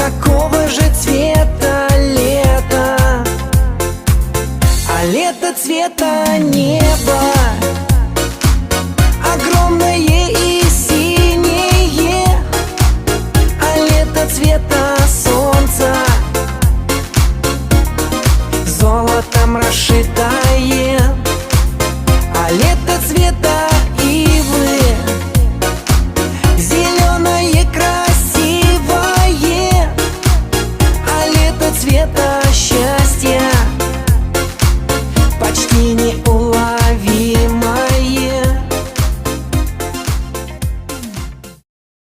какого же цвета лето? А лето цвета неба, огромное и синее. А лето цвета солнца, золотом расшитое. А лето цвета ивы, зеленое красивое. А лето цвета счастья, почти не